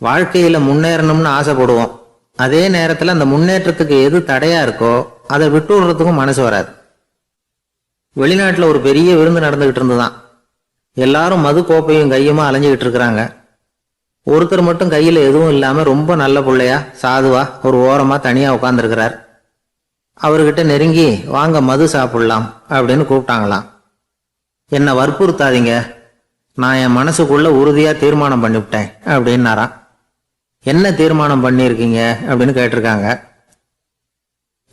வாழ்க்கையில் முன்னேறணும்னு ஆசைப்படுவோம். அதே நேரத்தில் அந்த முன்னேற்றத்துக்கு எது தடையா இருக்கோ அதை விட்டு விடுறதுக்கும் மனசு வராது. வெளிநாட்டில் ஒரு பெரிய விருந்து நடந்துகிட்டு இருந்துதான். எல்லாரும் மது கோப்பையும் கையுமா அலைஞ்சுக்கிட்டு இருக்கிறாங்க. ஒருத்தர் மட்டும் கையில் எதுவும் இல்லாம ரொம்ப நல்ல பிள்ளையா சாதுவா ஒரு ஓரமா தனியா உட்காந்துருக்கிறார். அவர்கிட்ட நெருங்கி வாங்க மது சாப்பிடலாம் அப்படின்னு கூப்பிட்டாங்களாம். என்னை வற்புறுத்தாதீங்க, நான் என் மனசுக்குள்ள உறுதியா தீர்மானம் பண்ணிவிட்டேன் அப்படின்னாராம். என்ன தீர்மானம் பண்ணியிருக்கீங்க அப்படின்னு கேட்டிருக்காங்க.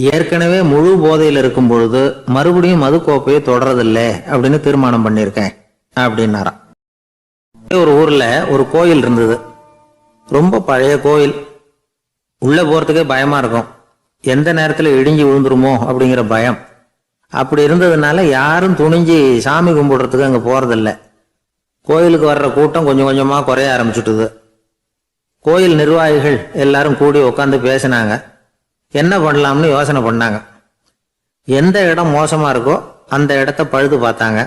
ஏற்கனவே முழு போதையில் இருக்கும் பொழுது மறுபடியும் மது கோப்பையை தொடரதில்லை அப்படின்னு தீர்மானம் பண்ணியிருக்கேன் அப்படின்னாராம். ஒரு ஊர்ல ஒரு கோயில் இருந்தது. ரொம்ப பழைய கோயில். உள்ள போறதுக்கே பயமா இருக்கும். எந்த நேரத்துல இடிஞ்சு விழுந்துருமோ அப்படிங்கிற பயம். அப்படி இருந்ததுனால யாரும் துணிஞ்சு சாமி கும்பிடுறதுக்கு அங்க போறதில்லை. கோயிலுக்கு வர்ற கூட்டம் கொஞ்சம் கொஞ்சமா குறைய ஆரம்பிச்சுட்டுது. கோயில் நிர்வாகிகள் எல்லாரும் கூடி உட்காந்து பேசினாங்க. என்ன பண்ணலாம்னு யோசனை பண்ணாங்க. எந்த இடம் மோசமா இருக்கோ அந்த இடத்த பழுது பார்த்தாங்க.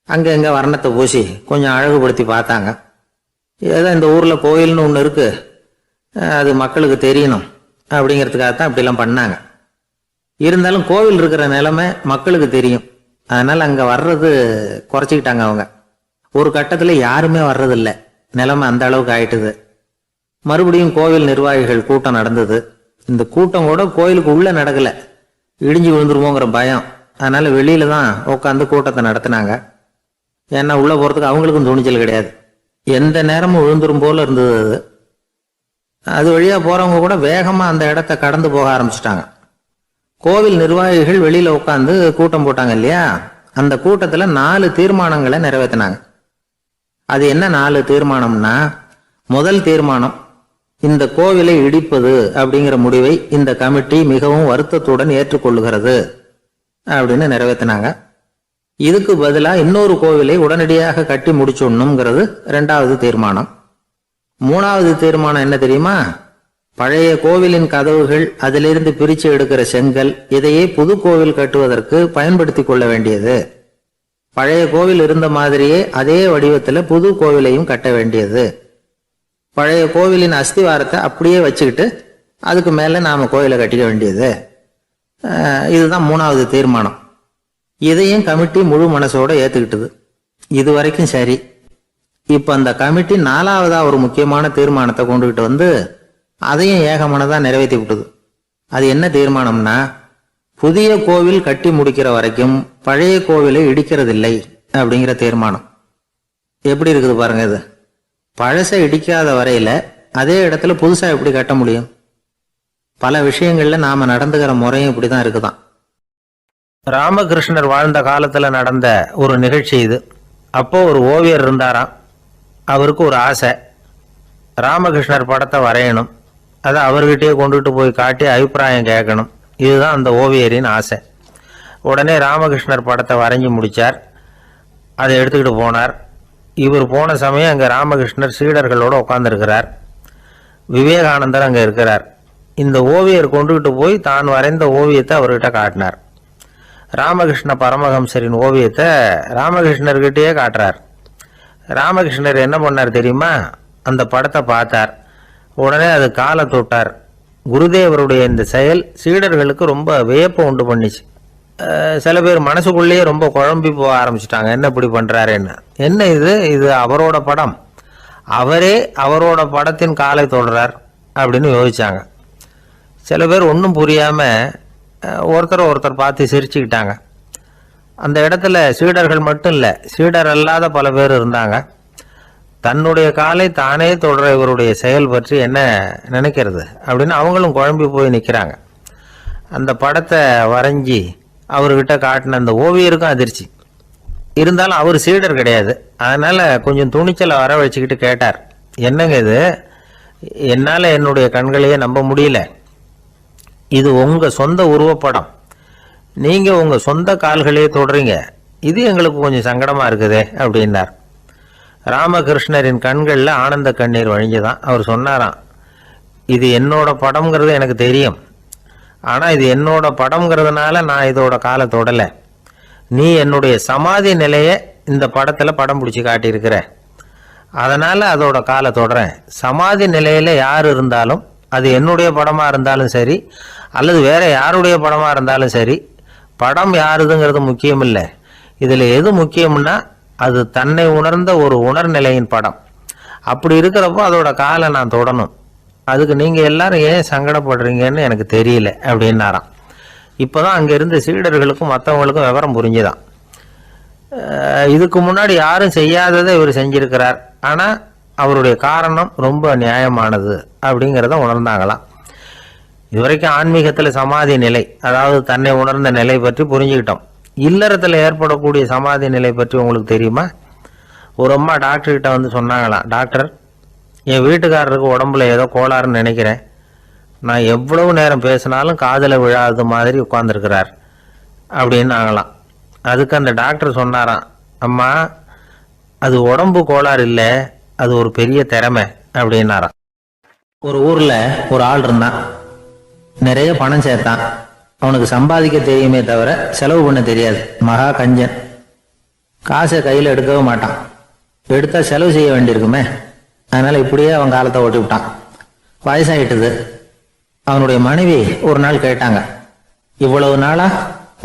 அங்க எங்க வர்ணத்தை பூசி கொஞ்சம் அழகுபடுத்தி பார்த்தாங்க. ஏதோ இந்த ஊர்ல கோயில்னு ஒன்று இருக்கு, அது மக்களுக்கு தெரியணும் அப்படிங்கிறதுக்காகத்தான் அப்படிலாம் பண்ணாங்க. இருந்தாலும் கோவில் இருக்கிற நிலைமை மக்களுக்கு தெரியும். அதனால அங்க வர்றது குறைச்சிக்கிட்டாங்க அவங்க. ஒரு கட்டத்துல யாருமே வர்றதில்லை. நிலைமை அந்த அளவுக்கு ஆயிட்டுது. மறுபடியும் கோவில் நிர்வாகிகள் கூட்டம் நடந்தது. இந்த கூட்டம் கூட கோயிலுக்கு உள்ள நடக்கல, இடிஞ்சு விழுந்துருமோங்கிற பயம். அதனால வெளியில தான் உட்காந்து கூட்டத்தை நடத்தினாங்க. ஏன்னா உள்ள போறதுக்கு அவங்களுக்கும் துணிச்சல் கிடையாது. எந்த நேரமும் விழுந்துரும் போல இருந்தது. அது வழியா போறவங்க கூட வேகமா அந்த இடத்த கடந்து போக ஆரம்பிச்சுட்டாங்க. கோவில் நிர்வாகிகள் வெளியில உட்காந்து கூட்டம் போட்டாங்க இல்லையா, அந்த கூட்டத்துல 4 தீர்மானங்களை நிறைவேற்றினாங்க. அது என்ன 4 தீர்மானம்னா, முதல் தீர்மானம், இந்த கோவிலை இடிப்பது அப்படிங்கிற முடிவை இந்த கமிட்டி மிகவும் வருத்தத்துடன் ஏற்றுக்கொள்ளுகிறது அப்படின்னு நிறைவேற்றினாங்க. இதுக்கு பதிலா இன்னொரு கோவிலை உடனடியாக கட்டி முடிச்சுடணுங்கிறது 2வது தீர்மானம். 3வது தீர்மானம் என்ன தெரியுமா? பழைய கோவிலின் கதவுகள், அதிலிருந்து பிரிச்சு எடுக்கிற செங்கல், இதையே புது கோவில் கட்டுவதற்கு பயன்படுத்தி கொள்ள வேண்டியது. பழைய கோவில் இருந்த மாதிரியே அதே வடிவத்துல புது கோவிலையும் கட்ட வேண்டியது. பழைய கோவிலின் அஸ்திவாரத்தை அப்படியே வச்சுக்கிட்டு அதுக்கு மேல நாம கோயிலை கட்டிக்க வேண்டியது. இதுதான் 3வது தீர்மானம். இதையும் கமிட்டி முழு மனசோட ஏத்துக்கிட்டது. இது வரைக்கும் சரி. இப்ப அந்த கமிட்டி 4வதா ஒரு முக்கியமான தீர்மானத்தை கொண்டுகிட்டு வந்து அதையும் ஏகமனதா நிறைவேற்றி விட்டது. அது என்ன தீர்மானம்னா, புதிய கோவில் கட்டி முடிக்கிற வரைக்கும் பழைய கோவிலை இடிக்கிறதில்லை அப்படிங்கிற தீர்மானம். எப்படி இருக்குது பாருங்க இது. பழசை இடிக்காத வரையில அதே இடத்துல புதுசா எப்படி கட்ட முடியும்? பல விஷயங்கள்ல நாம நடந்துகிற முறையும் இப்படிதான் இருக்குதான். ராமகிருஷ்ணர் வாழ்ந்த காலத்துல நடந்த ஒரு நிகழ்ச்சி இது. அப்போ ஒரு ஓவியர் இருந்தாராம். அவருக்கு ஒரு ஆசை, ராமகிருஷ்ணர் படத்தை வரையணும். அதை அவர்கிட்டயே கொண்டுட்டு போய் காட்டி அபிப்பிராயம் கேட்கணும். இதுதான் அந்த ஓவியரின் ஆசை. உடனே ராமகிருஷ்ணர் படத்தை வரைஞ்சி முடிச்சார். அதை எடுத்துக்கிட்டு போனார். இவர் போன சமயம் அங்கே ராமகிருஷ்ணர் சீடர்களோடு உட்காந்துருக்கிறார். விவேகானந்தர் அங்கே இருக்கிறார். இந்த ஓவியர் கொண்டுகிட்டு போய் தான் வரைந்த ஓவியத்தை அவர்கிட்ட காட்டினார். ராமகிருஷ்ண பரமஹம்சரின் ஓவியத்தை ராமகிருஷ்ணர்கிட்டயே காட்டுறார். ராமகிருஷ்ணர் என்ன பண்ணார் தெரியுமா? அந்த படத்தை பார்த்தார். உடனே அது காலை தொட்டார். குருதேவருடைய இந்த செயல் சீடர்களுக்கு ரொம்ப வியப்பை உண்டு பண்ணிச்சு. சில பேர் மனசுக்குள்ளேயே ரொம்ப குழம்பி போக ஆரம்பிச்சிட்டாங்க. என்ன இப்படி பண்றாருன்னு. என்ன இது அவரோட படம், அவரே அவரோட படத்தின் காலை தொடுறார் அப்படின்னு யோசிச்சாங்க. சில பேர் ஒன்றும் புரியாம ஒருத்தர் பார்த்து சிரிச்சுக்கிட்டாங்க. அந்த இடத்துல சீடர்கள் மட்டும் இல்லை, சீடர் அல்லாத பல பேர் இருந்தாங்க. தன்னுடைய காலை தானே தொடர இவருடைய செயல் பற்றி என்ன நினைக்கிறது அப்படின்னு அவங்களும் குழம்பி போய் நிற்கிறாங்க. அந்த படத்தை வரைஞ்சி அவர்கிட்ட காட்டின அந்த ஓவியருக்கும் அதிர்ச்சி. இருந்தாலும் அவர் சீடர் கிடையாது. அதனால கொஞ்சம் துணிச்சலை வர வச்சுக்கிட்டு கேட்டார், என்னங்க இது? என்னால் என்னுடைய கண்களையே நம்ப முடியல. இது உங்க சொந்த உருவப்படம், நீங்க உங்க சொந்த கால்களையே தொடுறீங்க. இது எங்களுக்கு கொஞ்சம் சங்கடமா இருக்குதே அப்படின்னார். ராமகிருஷ்ணரின் கண்களில் ஆனந்த கண்ணீர் வழிஞ்சுதான். அவர் சொன்னாராம், இது என்னோட படம்ங்கிறது எனக்கு தெரியும். ஆனால் இது என்னோட படம்ங்கிறதுனால நான் இதோட காலை தொடலை. நீ என்னுடைய சமாதி நிலையை இந்த படத்தில் படம் பிடிச்சி காட்டியிருக்கிற. அதனால அதோட காலை தொடறேன். சமாதி நிலையில யார் இருந்தாலும், அது என்னுடைய படமா இருந்தாலும் சரி அல்லது வேற யாருடைய படமா இருந்தாலும் சரி, படம் யாருதுங்கிறது முக்கியம் இல்லை. இதுல எது முக்கியம்னா அது தன்னை உணர்ந்த ஒரு உணர்நிலையின் படம். அப்படி இருக்கிறப்போ அதோட காலை நான் தொடணும். அதுக்கு நீங்க எல்லாரும் ஏன் சங்கடப்படுறீங்கன்னு எனக்கு தெரியல அப்படின்னாராம். இப்போதான் அங்க இருந்த சீடர்களுக்கும் மற்றவங்களுக்கும் விவரம் புரிஞ்சுதான். இதுக்கு முன்னாடி யாரும் செய்யாததை இவர் செஞ்சிருக்கிறார், ஆனா அவருடைய காரணம் ரொம்ப நியாயமானது அப்படிங்கிறத உணர்ந்தாங்களாம். இதுவரைக்கும் ஆன்மீகத்துல சமாதி நிலை, அதாவது தன்னை உணர்ந்த நிலை பற்றி புரிஞ்சுக்கிட்டோம். இல்லறத்துல ஏற்படக்கூடிய சமாதி நிலை பற்றி உங்களுக்கு தெரியுமா? ஒரு அம்மா டாக்டர்கிட்ட வந்து சொன்னாங்களாம், டாக்டர், என் வீட்டுக்காரருக்கு உடம்புல ஏதோ கோளாறுன்னு நினைக்கிறேன். நான் எவ்வளவு நேரம் பேசினாலும் காதல விழாத மாதிரி உட்கார்ந்துருக்கிறார் அப்படின்னு ஆகலாம். அதுக்கு அந்த டாக்டர் சொன்னாராம், அம்மா, அது உடம்பு கோளாறு இல்லை, அது ஒரு பெரிய திறமை அப்படின்னாராம். ஒரு ஊர்ல ஒரு ஆள் இருந்தான். நிறைய பணம் சேர்த்தான். அவனுக்கு சம்பாதிக்க தெரியுமே தவிர செலவு பண்ண தெரியாது. மகா கஞ்சன். காசை கையில் எடுக்கவே மாட்டான். எடுத்தா செலவு செய்ய வேண்டியிருக்குமே. அதனால இப்படியே அவன் காலத்தை ஓட்டி விட்டான். வயசாயிட்டது. அவனுடைய மனைவி ஒரு நாள் கேட்டாங்க, இவ்வளவு நாளா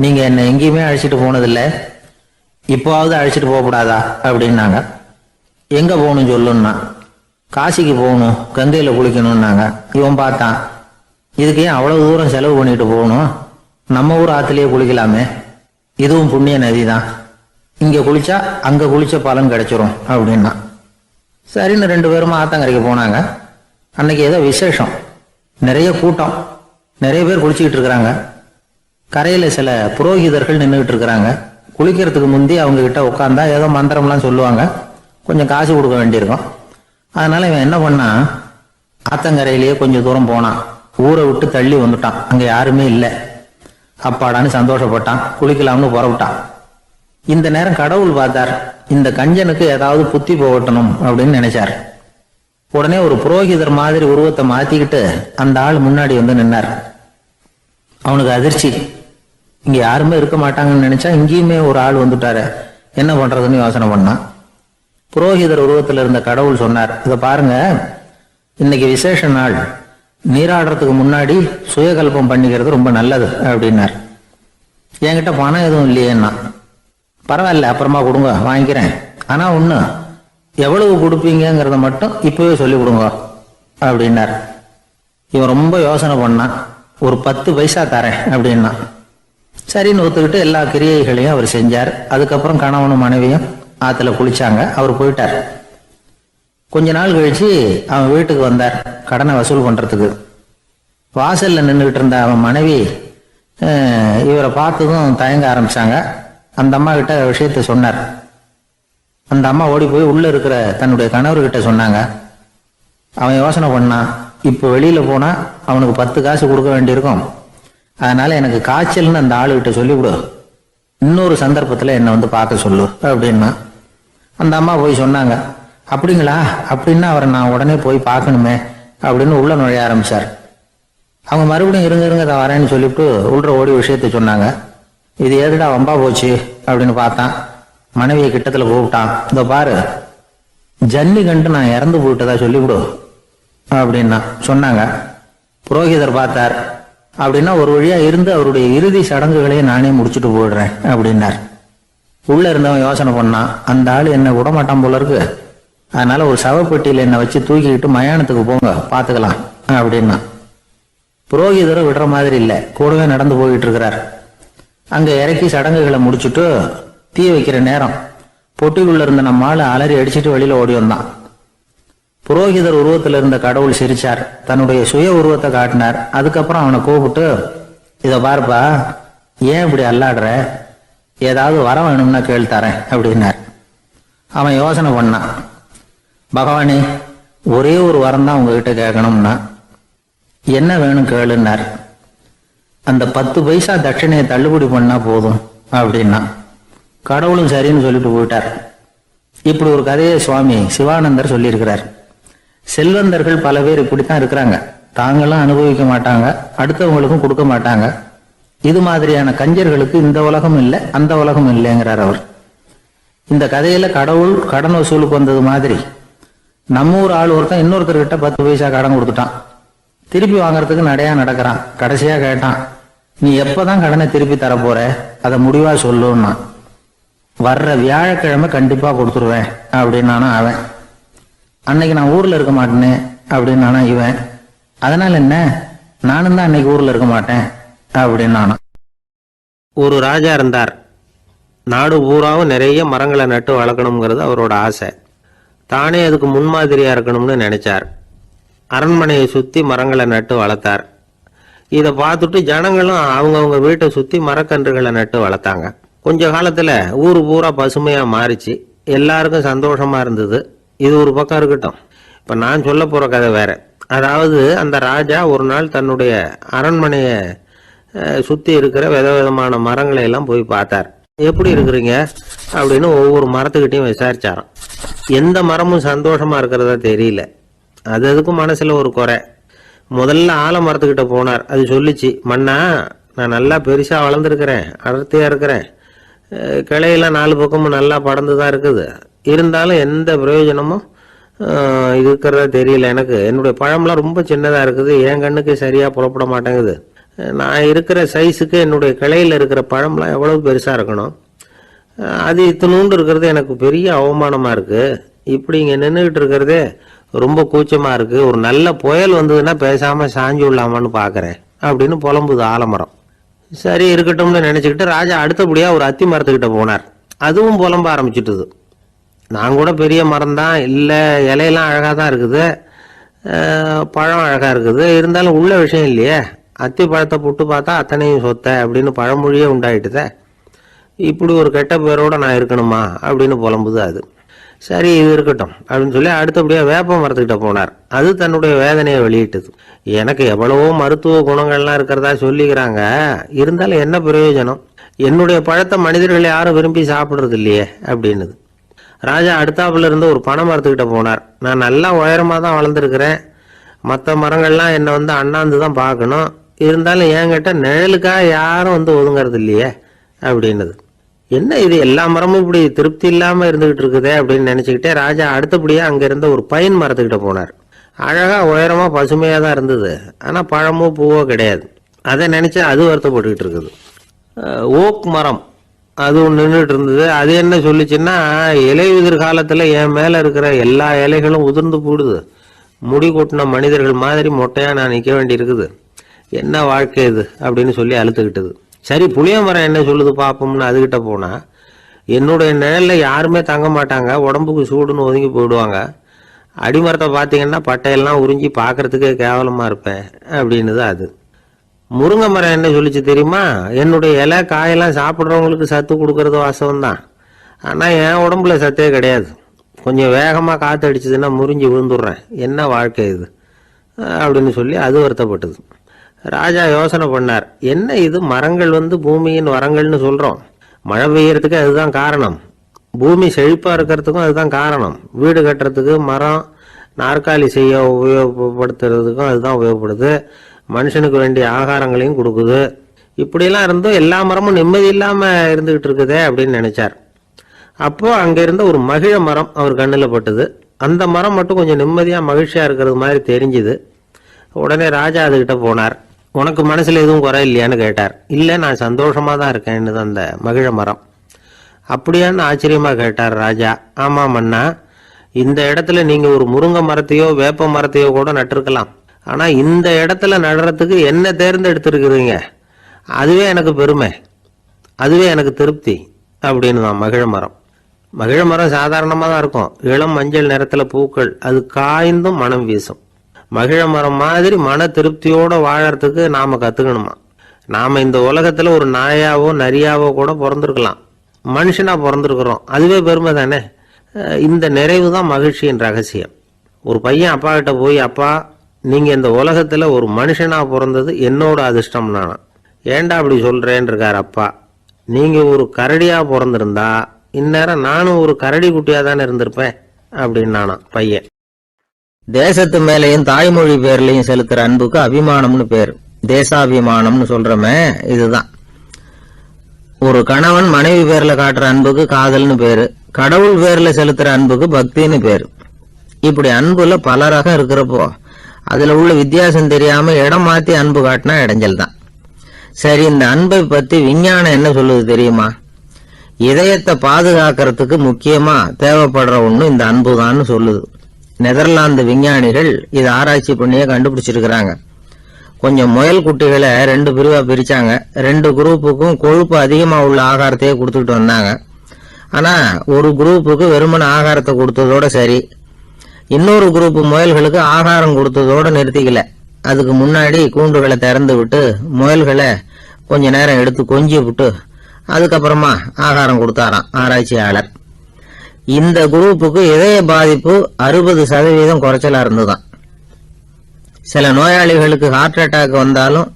நீங்க என்ன எங்கேயுமே அழைச்சிட்டு போனதில்லை, இப்போவாவது அழைச்சிட்டு போகக்கூடாதா அப்படின்னாங்க. எங்க போகணும் சொல்லுன்னா, காசிக்கு போகணும், கங்கையில குளிக்கணும்னாங்க. இவன் பார்த்தான், இதுக்கு ஏன் அவ்வளவு தூரம் செலவு பண்ணிட்டு போகணும், நம்ம ஊர் ஆத்துலயே குளிக்கலாமே, இதுவும் புண்ணிய நதி தான், இங்க குளிச்சா அங்க குளிச்ச பலன் கிடைச்சிரும் அப்படின்னா. சரின்னு 2 பேரும் ஆத்தங்கரைக்கு போனாங்க. அன்னைக்கு ஏதோ விசேஷம், நிறைய கூட்டம், நிறைய பேர் குளிச்சுக்கிட்டு இருக்கிறாங்க. கரையில சில புரோகிதர்கள் நின்றுகிட்டு இருக்கிறாங்க. குளிக்கிறதுக்கு முந்தி அவங்க கிட்ட உட்காந்தா ஏதோ மந்திரம்லாம் சொல்லுவாங்க, கொஞ்சம் காசு கொடுக்க வேண்டியிருக்கும். அதனால இவன் என்ன பண்ணா, ஆத்தங்கரையிலேயே கொஞ்சம் தூரம் போனான். ஊரை விட்டு தள்ளி வந்துட்டான். அங்க யாருமே இல்லை. அப்பாடான்னு சந்தோஷப்பட்டான். குளிக்கலாம்னு புறப்பட்டான். இந்த நேரம் கடவுள் பார்த்தார், இந்த கஞ்சனுக்கு ஏதாவது புத்தி போகட்டணும் அப்படின்னு நினைச்சார். உடனே ஒரு புரோகிதர் மாதிரி உருவத்தை மாத்திக்கிட்டு அந்த ஆள் முன்னாடி வந்து நின்னார். அவனுக்கு அதிர்ச்சி. இங்க யாருமே இருக்க மாட்டாங்கன்னு நினைச்சா இங்கேயுமே ஒரு ஆள் வந்துட்டாரு, என்ன பண்றதுன்னு யோசனை பண்ணான். புரோகிதர் உருவத்தில் இருந்த கடவுள் சொன்னார், இதை பாருங்க, இன்னைக்கு விசேஷ நாள், நீராடுறதுக்கு முன்னாடி சுயகல்பம் பண்ணிக்கிறது ரொம்ப நல்லது அப்படின்னார். என்கிட்ட பணம் எதுவும் இல்லையேன்னா, பரவாயில்ல அப்புறமா கொடுங்க, வாங்கிக்கிறேன், ஆனா ஒண்ணு, எவ்வளவு கொடுப்பீங்கிறத மட்டும் இப்பவே சொல்லி கொடுங்க அப்படின்னார். இவன் ரொம்ப யோசனை பண்ணான். ஒரு 10 பைசா தரேன் அப்படின்னா. சரின்னு ஒத்துக்கிட்டு எல்லா கிரியைகளையும் அவர் செஞ்சார். அதுக்கப்புறம் கணவனும் மனைவியும் ஆத்துல குளிச்சாங்க. அவர் போயிட்டார். கொஞ்ச நாள் கழிச்சு அவன் வீட்டுக்கு வந்தார் கடனை வசூல் பண்றதுக்கு. வாசல்ல நின்றுகிட்டு இருந்த அவன் மனைவி இவரை பார்த்ததும் தயங்க ஆரம்பிச்சாங்க. அந்த அம்மா கிட்ட விஷயத்த சொன்னார். அந்த அம்மா ஓடி போய் உள்ள இருக்கிற தன்னுடைய கணவர்கிட்ட சொன்னாங்க. அவன் யோசனை பண்ணான், இப்போ வெளியில போனா அவனுக்கு 10 காசு கொடுக்க வேண்டியிருக்கும், அதனால எனக்கு காய்ச்சல்னு அந்த ஆளுகிட்ட சொல்லிவிடு, இன்னொரு சந்தர்ப்பத்துல என்னை வந்து பார்க்க சொல்லு அப்படின்னா. அந்த அம்மா போய் சொன்னாங்க. அப்படிங்களா, அப்படின்னா அவரை நான் உடனே போய் பார்க்கணுமே அப்படின்னு உள்ள நுழைய ஆரம்பிச்சார். அவங்க மறுபடியும் இருங்க வரேன்னு சொல்லிவிட்டு உள்ள ஓடி விஷயத்த சொன்னாங்க. இது ஏதுடா வம்பா போச்சு அப்படின்னு பார்த்தான். மனைவியை கிட்டத்துல கூப்பிட்டான். இதோ பாரு, ஜன்னி கண்டு நான் இறந்து போயிட்டதா சொல்லிவிடு அப்படின்னா சொன்னாங்க. புரோகிதர் பார்த்தார். அப்படின்னா ஒரு வழியா இருந்து அவருடைய இறுதி சடங்குகளையும் நானே முடிச்சுட்டு போயிடுறேன் அப்படின்னார். உள்ள இருந்தவன் யோசனை பண்ணான், அந்த ஆளு என்ன விடமாட்டான் போல இருக்கு, அதனால ஒரு சவப்பெட்டியில என்னை வச்சு தூக்கிக்கிட்டு மயானத்துக்கு போங்க, பாத்துக்கலாம் அப்படின்னா. புரோகிதரும் விடுற மாதிரி இல்லை, கூடவே நடந்து போயிட்டு இருக்கிறார். அங்க இறக்கி சடங்குகளை முடிச்சுட்டு தீ வைக்கிற நேரம் பொட்டிக்குள்ள இருந்த நம்ம ஆளு அலறி அடிச்சுட்டு வெளியில ஓடி வந்தான். புரோகிதர் உருவத்தில் இருந்த கடவுள் சிரிச்சார். தன்னுடைய சுய உருவத்தை காட்டினார். அதுக்கப்புறம் அவனை கூப்பிட்டு, இதை பாருப்பா, ஏன் இப்படி அல்லாடுற, ஏதாவது வரம் வேணும்னா கேள் தரேன் அப்படின்னார். அவன் யோசனை பண்ணான். பகவானே, ஒரே ஒரு வரம் தான் உங்ககிட்ட கேட்கணும்னா. என்ன வேணும் கேளுன்னார். அந்த 10 பைசா தட்சணையை தள்ளுபடி பண்ணா போதும் அப்படின்னா. கடவுளும் சரின்னு சொல்லிட்டு போயிட்டார். இப்படி ஒரு கதையை சுவாமி சிவானந்தர் சொல்லியிருக்கிறார். செல்வந்தர்கள் பல பேர் இப்படித்தான் இருக்கிறாங்க. தாங்களும் அனுபவிக்க மாட்டாங்க, அடுத்தவங்களுக்கும் கொடுக்க மாட்டாங்க. இது மாதிரியான கஞ்சர்களுக்கு இந்த உலகம் இல்லை, அந்த உலகம் இல்லைங்கிறார் அவர். இந்த கதையில கடவுள் கடன் வசூலுக்கு வந்தது மாதிரி நம்ம ஊர் ஆள் ஒருத்தன் இன்னொருத்தர்கிட்ட 10 பைசா கடன் கொடுத்துட்டான். திருப்பி வாங்கறதுக்கு நடையா நடக்கிறான். கடைசியா கேட்டான், நீ எப்பதான் கடனை திருப்பி தர போற, அதை முடிவா சொல்லுன்னா. வர்ற வியாழக்கிழமை கண்டிப்பா கொடுத்துருவேன் அப்படின்னானா அவன். அன்னைக்கு நான் ஊர்ல இருக்க மாட்டேனே அப்படின்னானா இவன். அதனால என்ன, நானும் தான் அன்னைக்கு ஊர்ல இருக்க மாட்டேன் அப்படின்னானா. ஒரு ராஜா இருந்தார். நாடு பூராவும் நிறைய மரங்களை நட்டு வளர்க்கணுங்கிறது அவரோட ஆசை. தானே அதுக்கு முன்மாதிரியா இருக்கணும்னு நினைச்சார். அரண்மனையை சுத்தி மரங்களை நட்டு வளர்த்தார். இதை பார்த்துட்டு ஜனங்களும் அவங்கவுங்க வீட்டை சுத்தி மரக்கன்றுகளை நட்டு வளர்த்தாங்க. கொஞ்ச காலத்துல ஊரு பூரா பசுமையா மாறிச்சு. எல்லாருக்கும் சந்தோஷமா இருந்தது. இது ஒரு பக்கம் இருக்கட்டும். இப்ப நான் சொல்ல போற கதை வேற. அதாவது அந்த ராஜா ஒரு நாள் தன்னுடைய அரண்மனைய சுத்தி இருக்கிற விதவிதமான மரங்களை எல்லாம் போய் பார்த்தார். எப்படி இருக்கிறீங்க அப்படின்னு ஒவ்வொரு மரத்துக்கிட்டையும் விசாரிச்சாராம். எந்த மரமும் சந்தோஷமா இருக்கிறதா தெரியல. அதுக்கும் மனசுல ஒரு குறை. முதல்ல ஆலமரத்துக்கிட்ட போனார். அது சொல்லிச்சு, மண்ணா நான் நல்லா பெருசா வளர்ந்துருக்கிறேன், அடர்த்தியா இருக்கிறேன், கிளையெல்லாம் 4 பக்கமும் நல்லா படர்ந்துதான் இருக்குது, இருந்தாலும் எந்த பிரயோஜனமும் இருக்கிறதா தெரியல. எனக்கு என்னுடைய பழம்லாம் ரொம்ப சின்னதா இருக்குது, என் கண்ணுக்கு சரியா புறப்பட மாட்டேங்குது. நான் இருக்கிற சைஸுக்கு என்னுடைய கிளையில இருக்கிற பழம்லாம் எவ்வளவு பெருசா இருக்கணும், அது இத்தினூண்டு இருக்கிறது எனக்கு பெரிய அவமானமா இருக்கு. இப்படி இங்க நின்றுகிட்டு இருக்கிறதே ரொம்ப கூச்சமா இருக்கு. ஒரு நல்ல புயல் வந்ததுன்னா பேசாம சாஞ்சு விடலாமான்னு பாக்குறேன் அப்படின்னு புலம்புது ஆலமரம். சரி இருக்கட்டும்னு நினைச்சுக்கிட்டு ராஜா அடுத்தபடியா ஒரு அத்தி மரத்துக்கிட்ட போனார். அதுவும் புலம்ப ஆரம்பிச்சுட்டுது. நான் கூட பெரிய மரம் தான், இல்லை இலையெல்லாம் அழகா தான் இருக்குது, பழம் அழகா இருக்குது, இருந்தாலும் உள்ள விஷயம் இல்லையே, அத்தி பழத்தை புட்டு பார்த்தா அத்தனையும் சொத்த அப்படின்னு பழமொழியே உண்டாயிட்டுத. இப்படி ஒரு கெட்ட பேரோட நான் இருக்கணுமா அப்படின்னு புலம்புது அது. சரி இது இருக்கட்டும் அப்படின்னு சொல்லி அடுத்தபடியா வேப்ப மரத்துக்கிட்ட போனார். அது தன்னுடைய வேதனையை வெளியிட்டது. எனக்கு எவ்வளவோ மருத்துவ குணங்கள்லாம் இருக்கிறதா சொல்லிக்கிறாங்க, இருந்தாலும் என்ன பிரயோஜனம், என்னுடைய பழத்தை மனிதர்கள் யாரும் விரும்பி சாப்பிடுறது இல்லையே அப்படின்னுது. ராஜா அடுத்தாப்புல இருந்து ஒரு பனை மரத்துக்கிட்ட போனார். நான் நல்லா உயரமா தான் வளர்ந்துருக்கிறேன், மற்ற மரங்கள்லாம் என்னை அண்ணாந்து தான் பார்க்கணும், இருந்தாலும் என்கிட்ட நிழலுக்காக யாரும் ஒதுங்கிறது இல்லையே அப்படின்னுது. என்ன இது எல்லா மரமும் இப்படி திருப்தி இல்லாம இருந்துகிட்டு இருக்குதே அப்படின்னு நினைச்சுக்கிட்டே ராஜா அடுத்தபடியா அங்க இருந்த ஒரு பைன் மரத்துக்கிட்ட போனார். அழகா உயரமா பசுமையா தான் இருந்தது, ஆனா பழமோ பூவோ கிடையாது. அதை நினைச்சு அது வருத்தப்பட்டுக்கிட்டு இருக்குது. ஓக் மரம் அது ஒன்று நின்றுட்டு இருந்தது. அது என்ன சொல்லிச்சுன்னா, இலையுதிர் காலத்துல என் மேல இருக்கிற எல்லா இலைகளும் உதிர்ந்து போடுது, முடி கொட்டின மனிதர்கள் மாதிரி மொட்டையா நான் நிக்க வேண்டி இருக்குது, என்ன வாழ்க்கை இது அப்படின்னு சொல்லி அழுத்துக்கிட்டது. சரி புளிய மரம் என்ன சொல்லுது பாப்போம்னு அதுகிட்ட போனா, என்னுடைய நிழல்ல யாருமே தங்க மாட்டாங்க, உடம்புக்கு சூடுன்னு ஒதுங்கி போயிடுவாங்க, அடிமரத்தை பார்த்தீங்கன்னா பட்டையெல்லாம் உறிஞ்சி பார்க்கறதுக்கே கேவலமா இருப்பேன் அப்படின்னுது அது. முருங்கை மரம் என்ன சொல்லிச்சு தெரியுமா, என்னுடைய இலை காயெல்லாம் சாப்பிட்றவங்களுக்கு சத்து கொடுக்கறது வாசம் தான், ஆனா என் உடம்புல சத்தே கிடையாது, கொஞ்சம் வேகமா காத்து அடிச்சதுன்னா முறிஞ்சு விழுந்துடுறேன், என்ன வாழ்க்கை இது அப்படின்னு சொல்லி அது வருத்தப்பட்டது. ராஜா யோசனை பண்ணார், என்ன இது மரங்கள் பூமியின் வரங்கள்னு சொல்றோம், மழை பெய்யறதுக்கு அதுதான் காரணம், பூமி செழிப்பா இருக்கிறதுக்கும் அதுதான் காரணம், வீடு கட்டுறதுக்கு மரம், நாற்காலி செய்ய உபயோகப்படுத்துறதுக்கும் அதுதான் உபயோகப்படுது, மனுஷனுக்கு வேண்டிய ஆகாரங்களையும் கொடுக்குது, இப்படியெல்லாம் இருந்தும் எல்லா மரமும் நிம்மதி இல்லாம இருந்துகிட்டு இருக்குதே அப்படின்னு நினைச்சார். அப்போ அங்க இருந்த ஒரு மகிழ மரம் அவர் கண்ணுல பட்டது. அந்த மரம் மட்டும் கொஞ்சம் நிம்மதியா மகிழ்ச்சியா இருக்கிறது மாதிரி தெரிஞ்சுது. உடனே ராஜா அதுகிட்ட போனார். உனக்கு மனசுல எதுவும் குறை இல்லையான்னு கேட்டார். இல்லை நான் சந்தோஷமா தான் இருக்கேன்னு அந்த மகிழ மரம். அப்படியான்னு ஆச்சரியமா கேட்டார் ராஜா. ஆமா மன்னா, இந்த இடத்துல நீங்க ஒரு முருங்கை மரத்தையோ வேப்ப மரத்தையோ கூட நட்டிருக்கலாம், ஆனா இந்த இடத்துல நடுறதுக்கு என்ன தேர்ந்தெடுத்திருக்கிறீங்க, அதுவே எனக்கு பெருமை, அதுவே எனக்கு திருப்தி அப்படின்னு தான் மகிழ மரம். மகிழ மரம் சாதாரணமா தான் இருக்கும், இளம் மஞ்சள் நிறத்துல பூக்கள், அது காய்ந்தும் மனம் வீசும். மகிழ மரம் மாதிரி மன திருப்தியோட வாழறதுக்கு நாம கத்துக்கணுமா. நாம இந்த உலகத்துல ஒரு நாயாவோ நரியாவோ கூட பிறந்திருக்கலாம், மனுஷனா பிறந்திருக்கிறோம், அதுவே பெருமை தானே. இந்த நிறைவு தான் மகிழ்ச்சியின் ரகசியம். ஒரு பையன் அப்பா கிட்ட போய், அப்பா நீங்க இந்த உலகத்துல ஒரு மனுஷனா பிறந்தது என்னோட அதிர்ஷ்டம் நானா. ஏண்டா அப்படி சொல்றேன்னு இருக்கார் அப்பா. நீங்க ஒரு கரடியா பிறந்திருந்தா இந்நேரம் நானும் ஒரு கரடி குட்டியா தானே இருந்திருப்பேன் அப்படின்னு நானா பையன். தேசத்து மேலையும் தாய்மொழி பேர்லையும் செலுத்துற அன்புக்கு அபிமானம்னு பேர், தேசாபிமானம்னு சொல்றமே இதுதான். ஒரு கணவன் மனைவி பேர்ல காட்டுற அன்புக்கு காதல்னு பேரு, கடவுள் பேர்ல செலுத்துற அன்புக்கு பக்தின்னு பேரு. இப்படி அன்புல பல ரகம் இருக்கிறப்போ அதுல உள்ள வித்தியாசம் தெரியாம இடம் மாத்தி அன்பு காட்டினா இடைஞ்சல் தான். சரி, இந்த அன்பை பத்தி விஞ்ஞானம் என்ன சொல்லுது தெரியுமா? இதயத்தை பாதுகாக்கிறதுக்கு முக்கியமா தேவைப்படுற ஒண்ணு இந்த அன்பு தான் சொல்லுது. நெதர்லாந்து விஞ்ஞானிகள் இதை ஆராய்ச்சி பண்ணியே கண்டுபிடிச்சிருக்கிறாங்க. கொஞ்சம் முயல் குட்டிகளை 2 பிரிவா பிரிச்சாங்க. 2 குரூப்புக்கும் கொழுப்பு அதிகமா உள்ள ஆகாரத்தையே கொடுத்துக்கிட்டு வந்தாங்க. ஆனா ஒரு குரூப்புக்கு வெறுமன ஆகாரத்தை கொடுத்ததோட சரி, இன்னொரு குரூப் முயல்களுக்கு ஆகாரம் கொடுத்ததோட நிறுத்திக்கல. அதுக்கு முன்னாடி கூண்டுகளை திறந்து விட்டு முயல்களை கொஞ்ச நேரம் எடுத்து கொஞ்சி விட்டு அதுக்கப்புறமா ஆகாரம் கொடுத்தாராம் ஆராய்ச்சியாளர். இந்த குரூப்புக்கு இதய பாதிப்பு 60% குறைச்சலா இருந்துதான். சில நோயாளிகளுக்கு ஹார்ட் அட்டாக் வந்தாலும்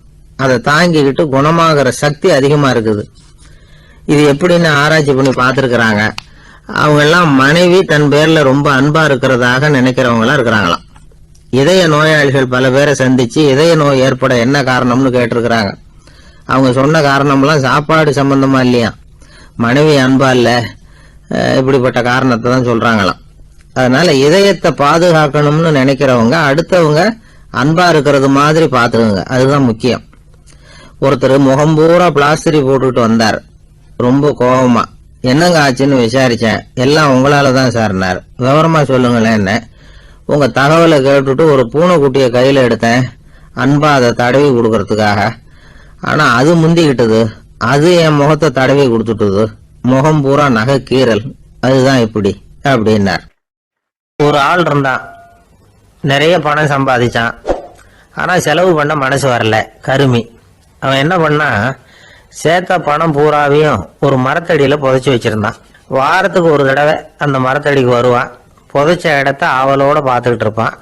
அதை தாங்கிக்கிட்டு குணமாகிற சக்தி அதிகமா இருக்குது. இது எப்படின்னு ஆராய்ச்சி பண்ணி பார்த்துருக்கிறாங்க. அவங்க எல்லாம் மனைவி தன் பேர்ல ரொம்ப அன்பா இருக்கிறதாக நினைக்கிறவங்களா இருக்கிறாங்களாம். இதய நோயாளிகள் பல பேரை சந்திச்சு இதய நோய் ஏற்பட என்ன காரணம்னு கேட்டிருக்கிறாங்க. அவங்க சொன்ன காரணம்லாம் சாப்பாடு சம்பந்தமா இல்லையா, மனைவி அன்பா இல்ல, இப்படிப்பட்ட காரணத்தை தான் சொல்றாங்களாம். அதனால இதயத்தை பாதுகாக்கணும்னு நினைக்கிறவங்க அடுத்தவங்க அன்பா இருக்கிறது மாதிரி பாத்துக்கோங்க, அதுதான் முக்கியம். ஒருத்தர் முகம் பூரா பிளாஸ்டரி போட்டுட்டு வந்தார். ரொம்ப கோபமா, என்னங்க ஆச்சுன்னு விசாரிச்சேன். எல்லாம் உங்களால தான் சார்னார். விவரமா சொல்லுங்களேன். என்ன, உங்க தகவலை கேட்டுட்டு ஒரு பூனைக்குட்டியை கையில எடுத்தேன் அன்பா அதை தடவி கொடுக்கறதுக்காக. ஆனா அது முந்திக்கிட்டது, அது என் முகத்தை தடவி கொடுத்துட்டுது. முகம் பூரா நகை கீறல், அதுதான் இப்படி அப்படின்னார். ஒரு ஆள் இருந்தான், நிறைய பணம் சம்பாதிச்சான். ஆனா செலவு பண்ண மனசு வரல, கருமி. அவன் என்ன பண்ணா, சேர்த்த பணம் பூராவையும் ஒரு மரத்தடியில புதைச்சி வச்சிருந்தான். வாரத்துக்கு ஒரு தடவை அந்த மரத்தடிக்கு வருவான். புதைச்ச இடத்த ஆவலோட பார்த்துக்கிட்டு இருப்பான்.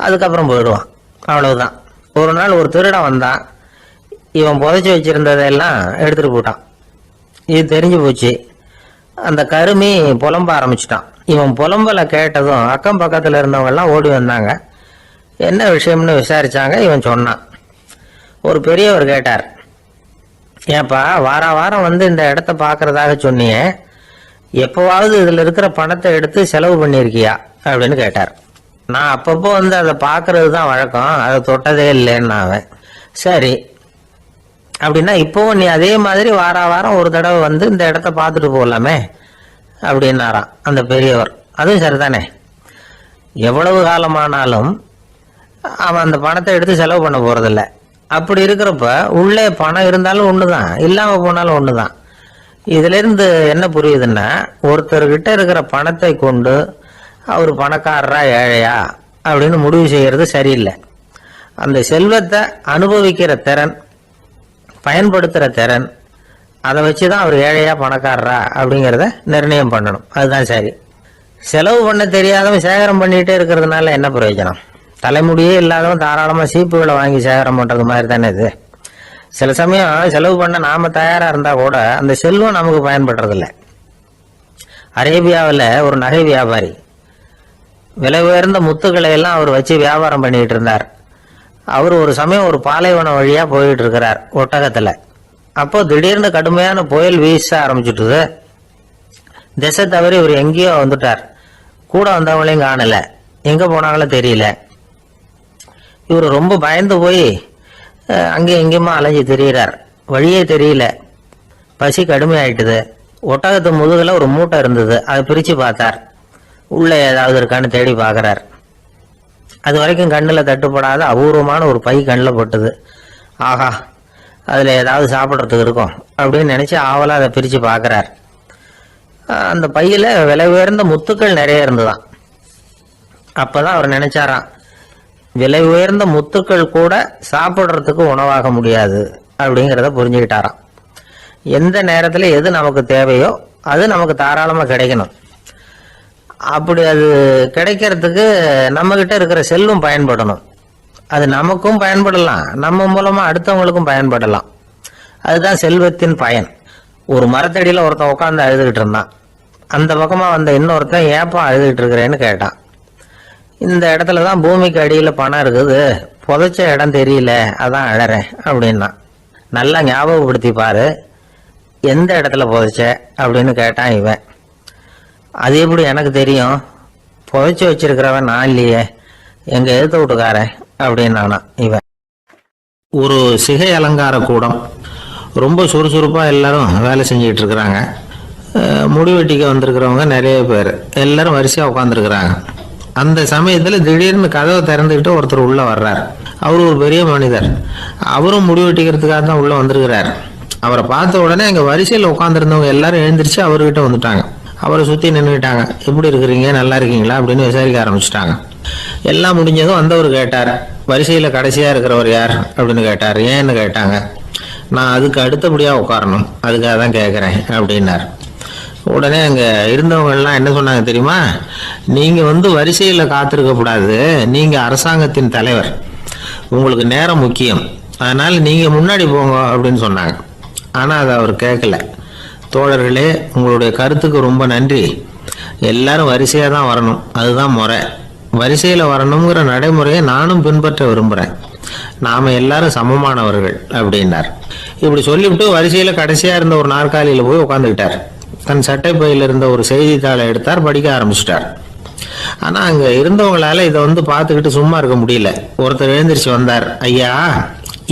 அதுக்கப்புறம் போயிடுவான். அவ்வளவுதான். ஒரு நாள் ஒரு திருடன் வந்தான். இவன் புதைச்சி வச்சிருந்ததெல்லாம் எடுத்துட்டு போட்டான். இது தெரிஞ்சு போச்சு. அந்த கருமி புலம்ப ஆரம்பிச்சிட்டான். இவன் புலம்பலை கேட்டதும் அக்கம் பக்கத்துல இருந்தவங்க எல்லாம் ஓடி வந்தாங்க. என்ன விஷயம்னு விசாரிச்சாங்க. இவன் சொன்னான். ஒரு பெரியவர் கேட்டார், ஏப்பா வாரம் வந்து இந்த இடத்த பாக்குறதாக சொன்னியே, எப்பவாவது இதுல இருக்கிற பணத்தை எடுத்து செலவு பண்ணிருக்கியா அப்படின்னு கேட்டார். நான் அப்பப்போ வந்து அதை பாக்குறது தான் வழக்கம், அதை தொட்டதே இல்லைன்னு. அவன், சரி அப்படின்னா இப்பவும் நீ அதே மாதிரி வாரம் ஒரு தடவை வந்து இந்த இடத்த பார்த்துட்டு போகலாமே அப்படின்னாராம் அந்த பெரியவர். அதுவும் சரிதானே, எவ்வளவு காலமானாலும் அவன் அந்த பணத்தை எடுத்து செலவு பண்ண போறதில்ல. அப்படி இருக்கிறப்ப உள்ளே பணம் இருந்தாலும் ஒண்ணுதான், இல்லாம போனாலும் ஒண்ணுதான். இதுல இருந்து என்ன புரியுதுன்னா, ஒருத்தர்கிட்ட இருக்கிற பணத்தை கொண்டு அவர் பணக்காரரா ஏழையா அப்படின்னு முடிவு செய்யறது சரியில்லை. அந்த செல்வத்தை அனுபவிக்கிற திறன், பயன்படுத்துற திறன், அதை வச்சுதான் அவர் ஏழையா பணக்காரரா அப்படிங்கிறத நிர்ணயம் பண்ணணும். அதுதான் சரி. செலவு பண்ண தெரியாதவன் சேகரம் பண்ணிட்டே இருக்கிறதுனால என்ன பிரயோஜனம்? தலைமுடியே இல்லாதவன் தாராளமா சீப்புகளை வாங்கி சேகரம் பண்றது மாதிரி தானே இது. சில சமயம் செலவு பண்ண நாம தயாரா இருந்தா கூட அந்த செல்வம் நமக்கு பயன்படுறதில்ல. அரேபியாவில் ஒரு நகை வியாபாரி விலை உயர்ந்த முத்துக்களை எல்லாம் அவர் வச்சு வியாபாரம் பண்ணிட்டு இருந்தார். அவர் ஒரு சமயம் ஒரு பாலைவனம் வழியா போயிட்டு இருக்கிறார் ஒட்டகத்துல. அப்போ திடீர்னு கடுமையான புயல் வீச ஆரம்பிச்சுட்டுது. திசை தவறி இவர் எங்கேயோ வந்துட்டார். கூட வந்தவங்களையும் காணல, எங்க போனாங்களோ தெரியல. இவர் ரொம்ப பயந்து போய் அங்கேயும் எங்கேயுமா அலைஞ்சு திரியிறார். வழியே தெரியல. பசி கடுமையாயிட்டுது. ஒட்டகத்து முதுகுல ஒரு மூட்டை இருந்தது, அதை பிரிச்சு பார்த்தார். உள்ள ஏதாவது இருக்கான்னு தேடி பார்க்கறார். அது வரைக்கும் கண்ணுல தட்டுப்படாத அபூர்வமான ஒரு பை கண்ணில் பட்டுது. ஆஹா, அதுல ஏதாவது சாப்பிட்றதுக்கு இருக்கும் அப்படின்னு நினைச்சு ஆவலா அதை பிரிச்சு பார்க்கறார். அந்த பையில விலை உயர்ந்த முத்துக்கள் நிறைய இருந்துதான். அப்பதான் அவர் நினைச்சாராம், விலை உயர்ந்த முத்துக்கள் கூட சாப்பிட்றதுக்கு உணவாக முடியாது அப்படிங்கிறத புரிஞ்சுக்கிட்டாராம். எந்த நேரத்துல எது நமக்கு தேவையோ அது நமக்கு தாராளமா கிடைக்கணும். அப்படி அது கிடைக்கிறதுக்கு நம்ம கிட்ட இருக்கிற செல்வம் பயன்படணும். அது நமக்கும் பயன்படலாம், நம்ம மூலமா அடுத்தவங்களுக்கும் பயன்படலாம். அதுதான் செல்வத்தின் பயன். ஒரு மரத்தடியில ஒருத்தன் உட்காந்து அழுதுகிட்டு இருந்தான். அந்த பக்கமா வந்த இன்னொருத்தன் ஏப்பா அழுதுகிட்டு இருக்கிறேன்னு கேட்டான். இந்த இடத்துலதான் பூமிக்கு அடியில பணம் இருக்குது, புதைச்ச இடம் தெரியல, அதான் அழறேன் அப்படின்னா. நல்லா ஞாபகப்படுத்தி பாரு, எந்த இடத்துல புதைச்ச அப்படின்னு கேட்டான் இவன். அது எப்படி எனக்கு தெரியும்? புதைச்சி வச்சிருக்கிறவன் நான் இல்லையே, எங்க எழுத்து விட்டுக்காரன் அப்படின்னு இவன். ஒரு சிகை அலங்கார கூடம், ரொம்ப சுறுசுறுப்பா எல்லாரும் வேலை செஞ்சுட்டு இருக்கிறாங்க. முடி வெட்டிக்க வந்திருக்கிறவங்க நிறைய பேர், எல்லாரும் வரிசையா உட்காந்துருக்கிறாங்க. அந்த சமயத்துல திடீர்னு கதவை திறந்துக்கிட்டு ஒருத்தர் உள்ள வர்றார். அவர் ஒரு பெரிய மனிதர், அவரும் முடி வெட்டிக்கிறதுக்காக தான் உள்ள வந்திருக்கிறார். அவரை பார்த்த உடனே அங்க வரிசையில் உட்காந்துருந்தவங்க எல்லாரும் எழுந்திரிச்சு அவர்கிட்ட வந்துட்டாங்க. அவரை சுத்தி நின்றுட்டாங்க. எப்படி இருக்கிறீங்க, நல்லா இருக்கீங்களா அப்படின்னு விசாரிக்க ஆரம்பிச்சுட்டாங்க. எல்லாம் முடிஞ்சதும் வந்தவர் கேட்டார், வரிசையில கடைசியா இருக்கிறவர் யார் அப்படின்னு கேட்டார். ஏன்னு கேட்டாங்க. நான் அதுக்கு அடுத்தபடியா உட்காரணும், அதுக்காக தான் கேட்குறேன் அப்படின்னார். உடனே அங்க இருந்தவங்க எல்லாம் என்ன சொன்னாங்க தெரியுமா? நீங்க வரிசையில காத்திருக்க கூடாது, நீங்க அரசாங்கத்தின் தலைவர், உங்களுக்கு நேரம் முக்கியம், அதனால நீங்க முன்னாடி போங்க அப்படின்னு சொன்னாங்க. ஆனா அதை அவர் கேட்கல. தோழர்களே, உங்களுடைய கருத்துக்கு ரொம்ப நன்றி. எல்லாரும் வரிசையா தான் வரணும், அதுதான் முறை. வரிசையில வரணுங்கிற நடைமுறையை நானும் பின்பற்ற விரும்புறேன். நாம எல்லாரும் சமமானவர்கள் அப்படின்னார். இப்படி சொல்லிவிட்டு வரிசையில கடைசியா இருந்த ஒரு நாற்காலியில போய் உட்காந்துக்கிட்டார். தன் சட்டை பையில இருந்த ஒரு செய்தித்தாளை எடுத்தார், படிக்க ஆரம்பிச்சிட்டார். ஆனா அங்க இருந்தவங்களால இதை பார்த்துக்கிட்டு சும்மா இருக்க முடியல. ஒருத்தர் எழுந்திரிச்சு வந்தார். ஐயா,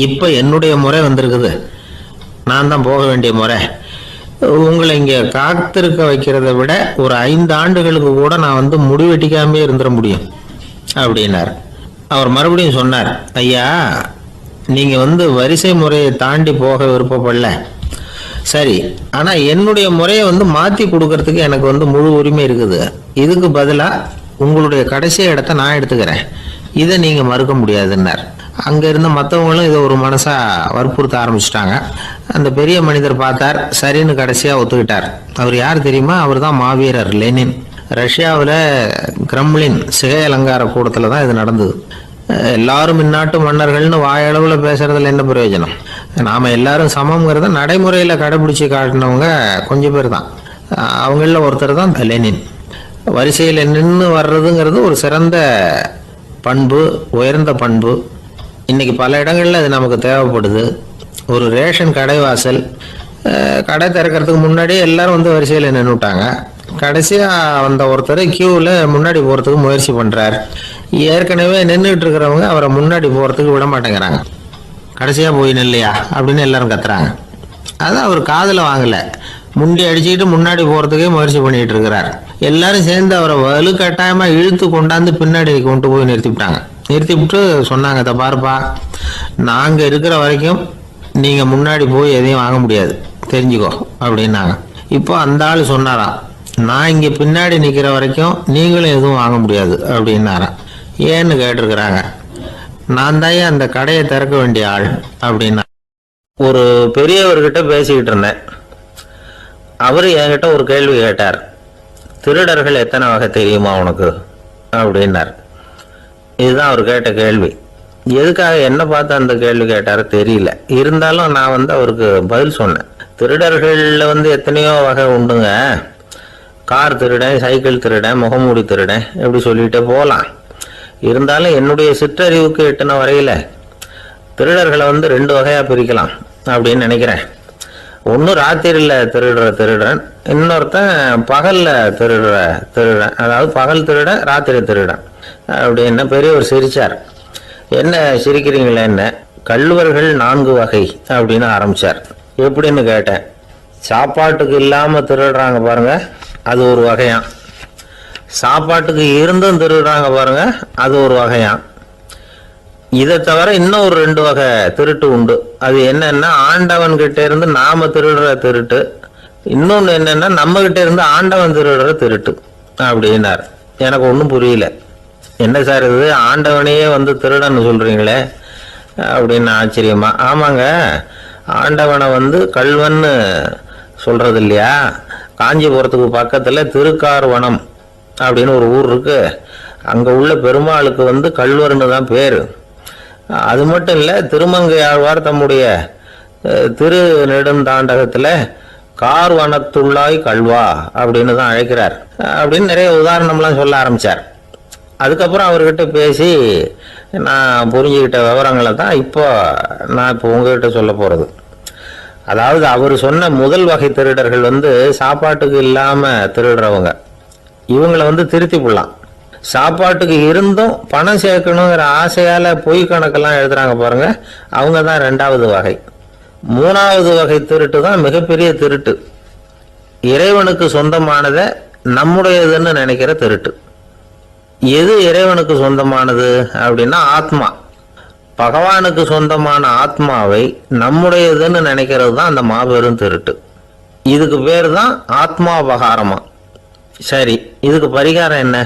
இப்ப என்னுடைய முறை வந்திருக்குது, நான் தான் போக வேண்டிய முறை. உங்களை இங்க காத்திருக்க வைக்கிறத விட ஒரு 5 ஆண்டுகளுக்கு கூட நான் முடிவெட்டிக்காமே இருந்துட முடியும் அப்படின்னார். அவர் மறுபடியும் சொன்னார், ஐயா, நீங்க வரிசை முறையை தாண்டி போக விருப்பப்படல, சரி, ஆனா என்னுடைய முறையை மாத்தி கொடுக்கறதுக்கு எனக்கு முழு உரிமை இருக்குது. இதுக்கு பதிலா உங்களுடைய கடைசி இடத்த நான் எடுத்துக்கிறேன், இதை நீங்க மறுக்க முடியாதுன்னார். அங்க இருந்த மற்றவங்களும் இதை ஒரு மனசா வற்புறுத்த ஆரம்பிச்சிட்டாங்க. அந்த பெரிய மனிதர் பார்த்தார், சரின்னு கடைசியா ஒத்துக்கிட்டார். அவர் யார் தெரியுமா? அவர் தான் மாவீரர் லெனின். ரஷ்யாவில் கிரெம்ளின் சிகை அலங்கார கூடத்துல தான் இது நடந்தது. எல்லாரும் இந்நாட்டு மன்னர்கள்னு வாயளவுல பேசுறதுல என்ன பிரயோஜனம்? நாம எல்லாரும் சமம்ங்கிறத நடைமுறையில கடைபிடிச்சு காட்டினவங்க கொஞ்சம் பேர் தான். அவங்கள ஒருத்தர் தான் லெனின். வரிசையில் நின்று வர்றதுங்கிறது ஒரு சிறந்த பண்பு, உயர்ந்த பண்பு. இன்னைக்கு பல இடங்கள்ல அது நமக்கு தேவைப்படுது. ஒரு ரேஷன் கடைவாசல், கடை திறக்கிறதுக்கு முன்னாடியே எல்லாரும் வரிசையில் நின்றுட்டாங்க. கடைசியா வந்த ஒருத்தர் கியூவில் முன்னாடி போறதுக்கு முயற்சி பண்றார். ஏற்கனவே நின்றுட்டு இருக்கிறவங்க அவரை முன்னாடி போறதுக்கு விட மாட்டேங்கிறாங்க. கடைசியா போய் நில்லையா அப்படின்னு எல்லாரும் கத்துறாங்க. அது அவர் காதுல வாங்கல, முண்டி அடிச்சுக்கிட்டு முன்னாடி போறதுக்கே முயற்சி பண்ணிட்டு இருக்கிறார். எல்லாரும் சேர்ந்து அவரை வலுக்கட்டாயமா இழுத்து கொண்டாந்து பின்னாடி கொண்டு போய் நிறுத்திவிட்டாங்க. நிறுத்திவிட்டு சொன்னாங்க, இதை பாருப்பா, நாங்க இருக்கிற வரைக்கும் நீங்க முன்னாடி போய் எதையும் வாங்க முடியாது, தெரிஞ்சுக்கோ அப்படின்னாங்க. இப்போ அந்த ஆள் சொன்னாராம், நான் இங்க பின்னாடி நிக்கிற வரைக்கும் நீங்களும் எதுவும் வாங்க முடியாது அப்படின்னாராம். ஏன்னு கேட்டிருக்கிறாங்க. நான் தான் அந்த கடையை திறக்க வேண்டிய ஆள் அப்படின்னா. ஒரு பெரியவர்கிட்ட பேசிக்கிட்டு இருந்தேன். அவரு என்கிட்ட ஒரு கேள்வி கேட்டார். திருடர்கள் எத்தனை வகை தெரியுமா உனக்கு அப்படின்னார். இதுதான் அவர் கேட்ட கேள்வி. எதுக்காக என்ன பார்த்து அந்த கேள்வி கேட்டாரு தெரியல. இருந்தாலும் நான் அவருக்கு பதில் சொன்னேன். திருடர்கள்ல எத்தனையோ வகை உண்டுங்க. கார் திருடன், சைக்கிள் திருடன், முகமூடி திருடன், எப்படி சொல்லிட்டே போகலாம். இருந்தாலும் என்னுடைய சிற்றறிவுக்கு எட்டின வரையில திருடர்களை 2 வகையா பிரிக்கலாம் அப்படின்னு நினைக்கிறேன். ஒன்று ராத்திரியில் திருடுற திருடன், இன்னொருத்தன் பகல்ல திருடுற திருடன். அதாவது பகல் திருடன், ராத்திரி திருடன் அப்படின்னு பெரியவர் சிரிச்சார். என்ன சிரிக்கிறீங்களே? என்ன, கள்வர்கள் 4 வகை அப்படின்னு ஆரம்பிச்சார். எப்படின்னு கேட்டேன். சாப்பாட்டுக்கு இல்லாம திருடுறாங்க பாருங்க, அது ஒரு வகையான். சாப்பாட்டுக்கு இருந்தும் திருடுறாங்க பாருங்க, அது ஒரு வகையான். இதை தவிர இன்னும் ஒரு 2 வகை திருட்டு உண்டு. அது என்னன்னா, ஆண்டவன் கிட்ட இருந்து நாம திருடுற திருட்டு, இன்னொன்னு என்னன்னா நம்ம கிட்ட இருந்து ஆண்டவன் திருடுற திருட்டு அப்படின்னார். எனக்கு ஒன்றும் புரியல. என்ன சார் இது, ஆண்டவனையே திருடன்னு சொல்றீங்களே அப்படின்னு ஆச்சரியமா. ஆமாங்க, ஆண்டவனை கல்வன்னு சொல்றது இல்லையா? காஞ்சிபுரத்துக்கு பக்கத்துல திருக்கார்வனம் அப்படின்னு ஒரு ஊர் இருக்கு. அங்க உள்ள பெருமாளுக்கு கல்வர்னு தான் பேரு. அது மட்டும் இல்ல, திருமங்கையாழ்வார் தம்முடைய திரு நெடுந்தாண்டகத்துல கார்வனத்துள்ளாய் கல்வா அப்படின்னு தான் அழைக்கிறார் அப்படின்னு நிறைய உதாரணம்லாம் சொல்ல ஆரம்பிச்சார். அதுக்கப்புறம் அவர்கிட்ட பேசி நான் புரிஞ்சுக்கிட்ட விவரங்களை தான் நான் இப்போ உங்ககிட்ட சொல்ல போறது. அதாவது அவர் சொன்ன முதல் வகை திருடர்கள் சாப்பாட்டுக்கு இல்லாம திருடுறவங்க. இவங்களை திருத்தி போடலாம். சாப்பாட்டுக்கு இருந்தும் பணம் சேர்க்கணுங்கிற ஆசையால பொய் கணக்கெல்லாம் எழுதுறாங்க பாருங்க, அவங்க தான் 2வது வகை. 3வது வகை திருட்டு தான் மிகப்பெரிய திருட்டு. இறைவனுக்கு சொந்தமானதை நம்முடையதுன்னு நினைக்கிற திருட்டு. எது இறைவனுக்கு சொந்தமானது அப்படின்னா ஆத்மா. பகவானுக்கு சொந்தமான ஆத்மாவை நம்முடையதுன்னு நினைக்கிறது தான் அந்த மாபெரும் திருட்டு. இதுக்கு பேர் தான் ஆத்மாபகாரமா. சரி, இதுக்கு பரிகாரம் என்ன?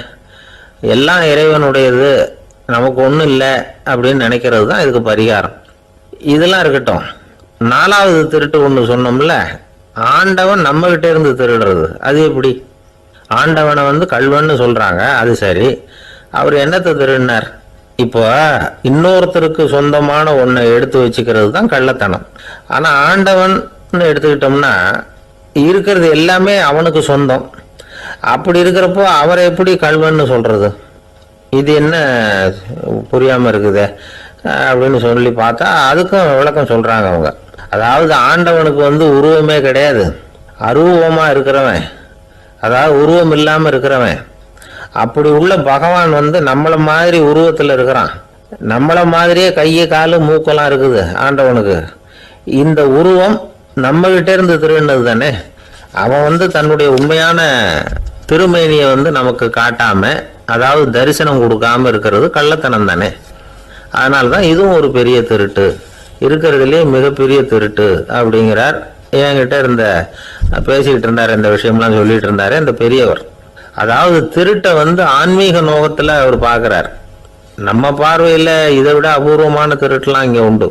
எல்லாம் இறைவனுடையது, நமக்கு ஒன்றும் இல்லை அப்படின்னு நினைக்கிறது தான் இதுக்கு பரிகாரம். இதெல்லாம் இருக்கட்டும். 4வது திருட்டு ஒன்று சொன்னோம்ல, ஆண்டவன் நம்ம கிட்ட இருந்து திருடுறது. அது எப்படி? ஆண்டவனை கல்வன்னு சொல்றாங்க, அது சரி. அவர் என்னத்தை திருடினார்? இப்போ இன்னொருத்தருக்கு சொந்தமான ஒன்றை எடுத்து வச்சுக்கிறது தான் கள்ளத்தனம். ஆனா ஆண்டவன் எடுத்துக்கிட்டோம்னா இருக்கிறது எல்லாமே அவனுக்கு சொந்தம். அப்படி இருக்கிறப்போ அவரை எப்படி கல்வன்னு சொல்றது? இது என்ன புரியாம இருக்குது அப்படின்னு சொல்லி பார்த்தா அதுக்கும் விளக்கம் சொல்றாங்க அவங்க. அதாவது ஆண்டவனுக்கு உருவமே கிடையாது, அருவமா இருக்கிறவன், அதாவது உருவம் இல்லாம இருக்கிறவன். அப்படி உள்ள பகவான் நம்மள மாதிரி உருவத்தில் இருக்கிறான். நம்மள மாதிரியே கையை காலு மூக்கெல்லாம் இருக்குது ஆண்டவனுக்கு. இந்த உருவம் நம்ம கிட்ட இருந்து திருடினது தானே. அவன் தன்னுடைய உண்மையான திருமேனியை நமக்கு காட்டாம, அதாவது தரிசனம் கொடுக்காம இருக்கிறது கள்ளத்தனம் தானே. அதனால்தான் இதுவும் ஒரு பெரிய திருட்டு, இருக்கிறதுலேயே மிகப்பெரிய திருட்டு அப்படிங்கிறார். என்கிட்ட பேசிக்கிட்டு இருந்தார், இந்த விஷயம்லாம் சொல்லிட்டு இருந்தாரு அந்த பெரியவர். அதாவது திருட்டை ஆன்மீக நோகத்துல அவர் பார்க்கிறார். நம்ம பார்வையில இதை விட அபூர்வமான திருட்டுலாம் இங்க உண்டு,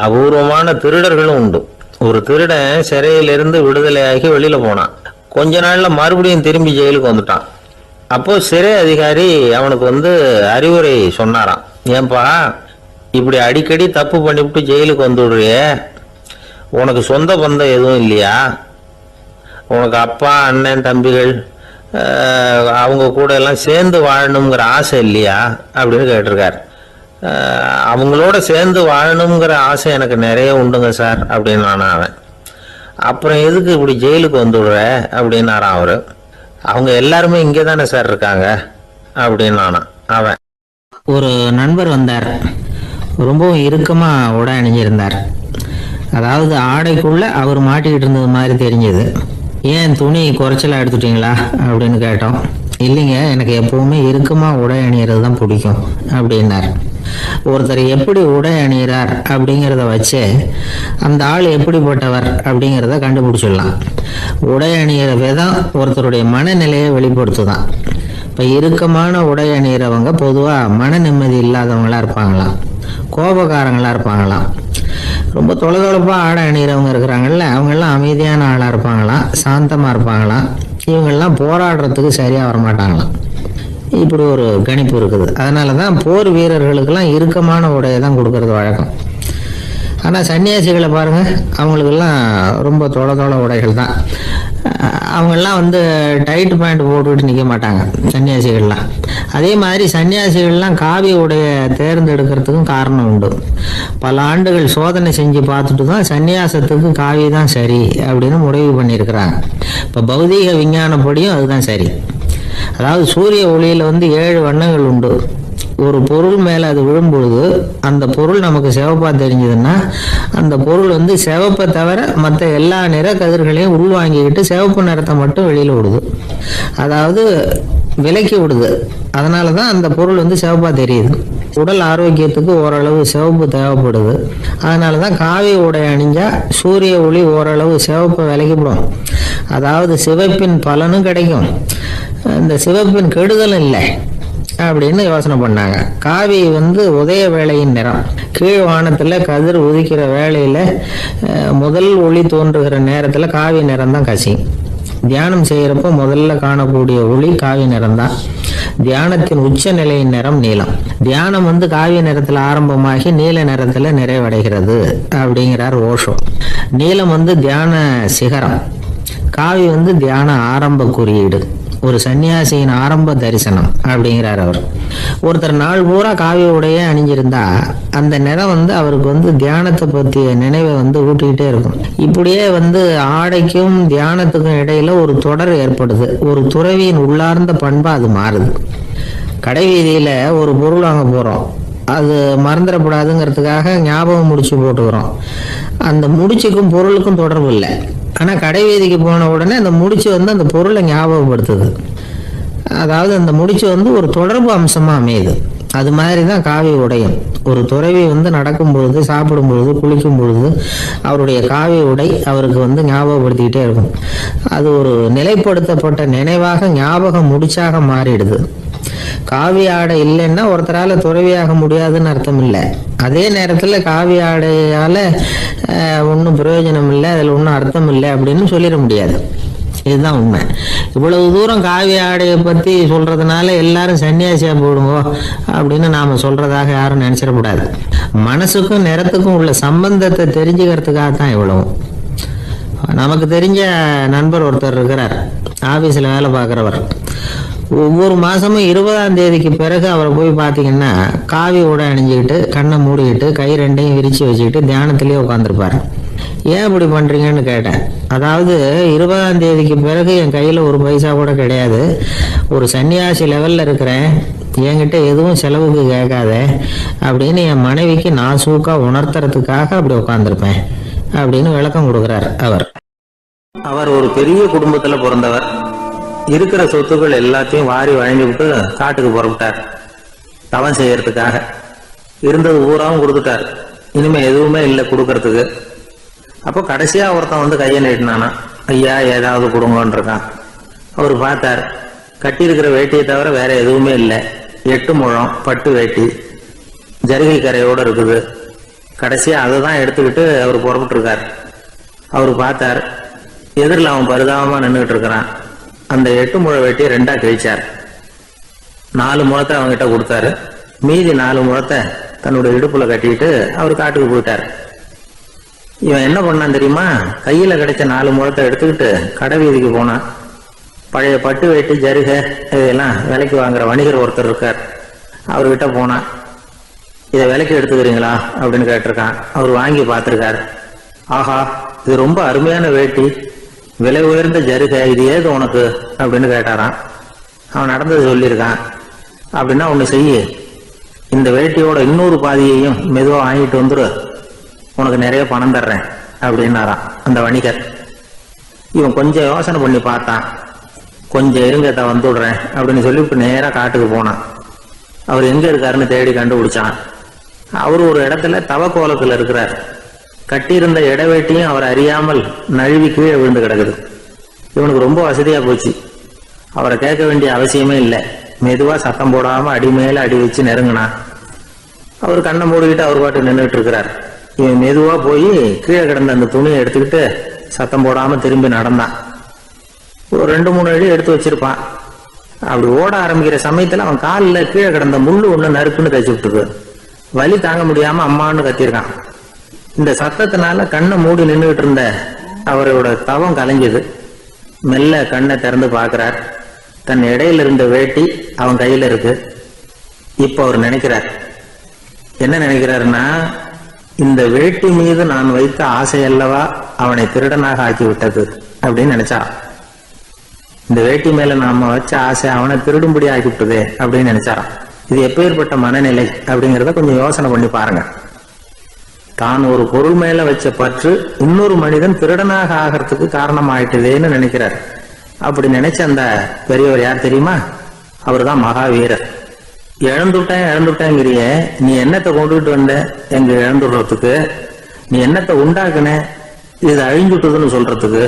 அபூர்வமான திருடர்களும் உண்டு. ஒரு திருடன் சிறையிலிருந்து விடுதலையாகி வெளியில போனான். கொஞ்ச நாள்ல மறுபடியும் திரும்பி ஜெயிலுக்கு வந்துட்டான். அப்போ சிறை அதிகாரி அவனுக்கு அறிவுரை சொன்னாராம். ஏன்பா இப்படி அடிக்கடி தப்பு பண்ணிவிட்டு ஜெயிலுக்கு வந்துடுறிய, உனக்கு சொந்த பந்தம் எதுவும் இல்லையா? உனக்கு அப்பா அண்ணன் தம்பிகள் அவங்க கூட எல்லாம் சேர்ந்து வாழணுங்கிற ஆசை இல்லையா அப்படின்னு கேட்டிருக்கார். அவங்களோட சேர்ந்து வாழணுங்கிற ஆசை எனக்கு நிறைய உண்டுங்க சார் அப்படின்னு நானா அவன். அப்புறம் எதுக்கு இப்படி ஜெயிலுக்கு வந்துடுற அப்படின்னாரான் அவரு. அவங்க எல்லாருமே இங்கே தானே சார் இருக்காங்க அப்படின்னு நானா அவன். ஒரு நண்பர் வந்தார், ரொம்பவும் இறுக்கமா உடை அணிஞ்சிருந்தார். அதாவது ஆடைக்குள்ள அவர் மாட்டிக்கிட்டு இருந்தது மாதிரி தெரிஞ்சது. ஏன் துணி குறைச்சலா எடுத்துட்டீங்களா அப்படின்னு கேட்டோம். இல்லைங்க, எனக்கு எப்பவுமே இறுக்கமா உடை அணியறது தான் பிடிக்கும் அப்படின்னார். ஒருத்தர் எப்படி உடை அணிகிறார் அப்படிங்கிறத வச்சு அந்த ஆள் எப்படிப்பட்டவர் அப்படிங்கிறத கண்டுபிடிச்சிடலாம். உடை அணிகிற விதம் ஒருத்தருடைய மனநிலையை வெளிப்படுத்துதான். இப்போ இறுக்கமான உடை அணிகிறவங்க பொதுவாக மன நிம்மதி இல்லாதவங்களா இருப்பாங்களாம், கோபக்காரங்களா இருப்பாங்களாம். ரொம்ப தொலைதொலைப்பாக ஆடை அணிகிறவங்க இருக்கிறாங்கல்ல, அவங்கெல்லாம் அமைதியான ஆளாக இருப்பாங்களாம், சாந்தமாக இருப்பாங்களாம். இவங்கெல்லாம் போராடுறதுக்கு சரியாக வரமாட்டாங்களாம். இப்படி ஒரு கணிப்பு இருக்குது. அதனால தான் போர் வீரர்களுக்கெல்லாம் இறுக்கமான உடையை தான் கொடுக்கறது வழக்கம். ஆனால் சன்னியாசிகளை பாருங்கள், அவங்களுக்கெல்லாம் ரொம்ப தொலை உடைகள் தான். அவங்கெல்லாம் டைட் பேண்ட் போட்டுக்கிட்டு நிற்க மாட்டாங்க சன்னியாசிகள்லாம். அதே மாதிரி சன்னியாசிகள்லாம் காவி உடையை தேர்ந்தெடுக்கிறதுக்கும் காரணம் உண்டு. பல ஆண்டுகள் சோதனை செஞ்சு பார்த்துட்டு தான் சன்னியாசத்துக்கு காவி தான் சரி அப்படின்னு முடிவு பண்ணியிருக்கிறாங்க. இப்போ பௌதீக விஞ்ஞானப்படியும் அதுதான் சரி. அதாவது சூரிய ஒளியில் 7 வண்ணங்கள் உண்டு. ஒரு பொருள் மேலே அது விழும்பொழுது அந்த பொருள் நமக்கு சிவப்பாக தெரிஞ்சதுன்னா அந்த பொருள் சிவப்பை தவிர மற்ற எல்லா நிற கதிர்களையும் உள்வாங்கிக்கிட்டு சிவப்பு நிறத்தை மட்டும் வெளியில் விடுது, அதாவது விலக்கி விடுது. அதனால தான் அந்த பொருள் சிவப்பாக தெரியுது. உடல் ஆரோக்கியத்துக்கு ஓரளவு சிவப்பு தேவைப்படுது. அதனால தான் காவி உடை அணிஞ்சா சூரிய ஒளி ஓரளவு சிவப்பை விலக்கிவிடும். அதாவது சிவப்பின் பலனும் கிடைக்கும், இந்த சிவப்பின் கெடுதலும் இல்லை அப்படின்னு யோசனை பண்ணாங்க. காவி உதய வேளையின் நிறம். கீழ் வானத்தில் கதிர் உதிக்கிற வேளையில் முதல் ஒளி தோன்றுகிற நேரத்தில் காவி நிறம் தான் கசியும். தியானம் செய்கிறப்போ முதல்ல காணக்கூடிய ஒளி காவி நிறம் தான். தியானத்தின் உச்ச நிலையின் நிறம் நீலம். தியானம் காவி நிறத்தில் ஆரம்பமாகி நீல நிறத்தில் நிறைவடைகிறது அப்படிங்கிறார் ஓஷோ. நீலம் தியான சிகரம், காவி தியான ஆரம்ப குறியீடு ஒரு சன்னியாசியின் ஆரம்ப தரிசனம் அப்படிங்கிறார் அவர். ஒருத்தர் நாள் பூரா காவி உடையே அணிஞ்சிருந்தா அந்த நிறம் அவருக்கு தியானத்தை பற்றிய நினைவை ஊட்டிக்கிட்டே இருக்கும். இப்படியே ஆடைக்கும் தியானத்துக்கும் இடையில ஒரு தொடர் ஏற்படுது. ஒரு துறவியின் உள்ளார்ந்த பண்பா அது மாறுது. கடை வீதியில ஒரு பொருள் வாங்க போறோம், அது மறந்துடக்கூடாதுங்கிறதுக்காக ஞாபகம் முடிச்சு போட்டுக்கிறோம். அந்த முடிச்சுக்கும் பொருளுக்கும் தொடர்பு இல்லை. ஆனால் கடை வீதிக்கு போன உடனே அந்த முடிச்சு அந்த பொருளை ஞாபகப்படுத்துது. அதாவது அந்த முடிச்சு ஒரு தொடர்பு அம்சமாக அமையுது. அது மாதிரி தான் காவி உடையும். ஒரு துறவி நடக்கும் பொழுது, சாப்பிடும் பொழுது, குளிக்கும் பொழுது அவருடைய காவி உடை அவருக்கு ஞாபகப்படுத்திக்கிட்டே இருக்கும். அது ஒரு நிலைப்படுத்தப்பட்ட நினைவாக ஞாபக முடிச்சாக மாறிடுது. காவி ஆடை இல்லைன்னா ஒருத்தரால் துறவியாக முடியாதுன்னு அர்த்தம் இல்லை. அதே நேரத்தில் காவி ஆடையால் ஒன்றும் பிரயோஜனம் இல்லை, அதில் ஒன்றும் அர்த்தம் இல்லை அப்படின்னு சொல்லிட முடியாது. இதுதான் உண்மை. இவ்வளவு தூரம் காவி ஆடையை பற்றி சொல்கிறதுனால எல்லாரும் சன்னியாசியாக போடுங்க அப்படின்னு நாம் சொல்கிறதாக யாரும் நினச்சிடக்கூடாது. மனசுக்கும் நிறத்துக்கும் உள்ள சம்பந்தத்தை தெரிஞ்சுக்கிறதுக்காக தான் இவ்வளவும். நமக்கு தெரிஞ்ச நண்பர் ஒருத்தர் இருக்கிறார், ஆஃபீஸில் வேலை பார்க்குறவர். ஒவ்வொரு மாதமும் 20ஆம் தேதிக்கு பிறகு அவரை போய் பார்த்தீங்கன்னா காவி உடை அணிஞ்சிக்கிட்டு, கண்ணை மூடிக்கிட்டு, கை ரெண்டையும் விரித்து வச்சுக்கிட்டு தியானத்திலேயே உட்காந்துருப்பார். ஏன் இப்படி பண்ணுறீங்கன்னு கேட்டேன். அதாவது 20ஆம் தேதிக்கு பிறகு என் கையில் ஒரு பைசா கூட கிடையாது, ஒரு சன்னியாசி லெவலில் இருக்கிறேன், என்கிட்ட எதுவும் செலவுக்கு கேட்காத அப்படின்னு என் மனைவிக்கு நான் சூக்காக உணர்த்துறதுக்காக அப்படி உட்காந்துருப்பேன் அப்படின்னு விளக்கம் கொடுக்குறார் அவர். அவர் ஒரு பெரிய குடும்பத்தில் பிறந்தவர். இருக்கிற சொத்துக்கள் எல்லாத்தையும் வாரி வழங்கி விட்டு காட்டுக்கு புறப்பட்டார் தவம் செய்யறதுக்காக. இருந்தது ஊராவும் கொடுத்துட்டார். இனிமே எதுவுமே இல்லை கொடுக்கறதுக்கு. அப்போ கடைசியா ஒருத்தன் கையை நீட்டினானா, ஐயா ஏதாவது கொடுங்கன்றிருக்கான். அவர் பார்த்தார், கட்டி இருக்கிற வேட்டியை தவிர வேற எதுவுமே இல்லை. 8 முழம் பட்டு வேட்டி, ஜரிகை கரையோடு இருக்குது. கடைசியா அதை தான் எடுத்துக்கிட்டு அவர் புறப்பட்டு இருக்கார். அவர் பார்த்தார், எதிரில் அவன் பரிதாபமா நின்றுகிட்டு இருக்கிறான். அந்த 8 முழ வெட்டியை 2ஆ கிழிச்சார். 4 முழத்தை அவங்ககிட்ட கொடுத்தாரு. மீதி 4 முழத்தை தன்னுடைய இடுப்புல கட்டிக்கிட்டு அவர் காட்டுக்கு போயிட்டார். இவன் என்ன பண்ணான் தெரியுமா? கையில கிடைச்ச 4 முழத்தை எடுத்துக்கிட்டு கடை வீதிக்கு போனான். பழைய பட்டு வேட்டி, ஜருகை இதெல்லாம் விலைக்கு வாங்குற வணிகர் ஒருத்தர் இருக்கார். அவர்கிட்ட போனான். இதை விலைக்கு எடுத்துக்கிறீங்களா அப்படின்னு கேட்டிருக்கான். அவர் வாங்கி பார்த்துருக்காரு. ஆஹா, இது ரொம்ப அருமையான வேட்டி, விலை உயர்ந்த ஜருகை, இது ஏது உனக்கு அப்படின்னு கேட்டாரான். அவன் நடந்தது சொல்லியிருக்கான். அப்படின்னா ஒன்று செய்ய, இந்த வேட்டியோட இன்னொரு பாதியையும் மெதுவாக வாங்கிட்டு வந்துரு, உனக்கு நிறைய பணம் தர்றேன் அப்படின்னாரான் அந்த வணிகர். இவன் கொஞ்சம் யோசனை பண்ணி பார்த்தான். கொஞ்சம் இருங்கத்த வந்துடுறேன் அப்படின்னு சொல்லி இப்போ நேராக காட்டுக்கு போனான். அவர் எங்கே இருக்காருன்னு தேடி கண்டுபிடிச்சான். அவர் ஒரு இடத்துல தவக்கோலத்தில் இருக்கிறார். கட்டியிருந்த இடவேட்டியும் அவர் அறியாமல் நழுவி கீழே விழுந்து கிடக்குது. இவனுக்கு ரொம்ப வசதியா போச்சு. அவரை கேட்க வேண்டிய அவசியமே இல்லை. மெதுவா சத்தம் போடாம அடி மேல அடி வச்சு நெருங்கினான். அவர் கண்ணை மூடிக்கிட்டு அவர் பாட்டு நின்றுட்டு இருக்கிறார். இவன் மெதுவா போய் கீழே கிடந்த அந்த துணியை எடுத்துக்கிட்டு சத்தம் போடாம திரும்பி நடந்தான். ஒரு 2-3 அடி எடுத்து வச்சிருப்பான். அப்படி ஓட ஆரம்பிக்கிற சமயத்துல அவன் காலில் கீழே கிடந்த முள்ளு ஒண்ணு நறுக்குன்னு தைச்சு விட்டுது. வலி தாங்க முடியாம அம்மான்னு கத்திருக்கான். இந்த சத்தத்தினால கண்ணை மூடி நின்றுகிட்டு இருந்த அவரோட தவம் கலைஞ்சது. மெல்ல கண்ணை திறந்து பார்க்கிறார். தன் இடையில இருந்த வேட்டி அவன் கையில இருக்கு. இப்ப அவர் நினைக்கிறார், என்ன நினைக்கிறாருன்னா, இந்த வேட்டி மீது நான் வைத்த ஆசை அல்லவா அவனை திருடனாக ஆக்கி விட்டது அப்படின்னு நினைச்சாராம். இந்த வேட்டி மேல நாம வச்ச ஆசை அவனை திருடும்படி ஆக்கி விட்டதே அப்படின்னு நினைச்சாராம். இது எப்பேற்பட்ட மனநிலை அப்படிங்கிறத கொஞ்சம் யோசனை பண்ணி பாருங்க. தான் ஒரு பொருள் மேல வச்ச பற்று இன்னொரு மனிதன் திருடனாக ஆகிறதுக்கு காரணம் ஆயிட்டுதேன்னு நினைக்கிறார். அப்படி நினைச்ச அந்த பெரியவர் யார் தெரியுமா? அவர் தான் மகாவீரர். இழந்துட்டேங்கிறிய, நீ என்னத்தை கொண்டுகிட்டு வந்த எங்க இழந்துடுறதுக்கு? நீ என்னத்தை உண்டாக்குன இது அழிஞ்சுட்டுதுன்னு சொல்றதுக்கு?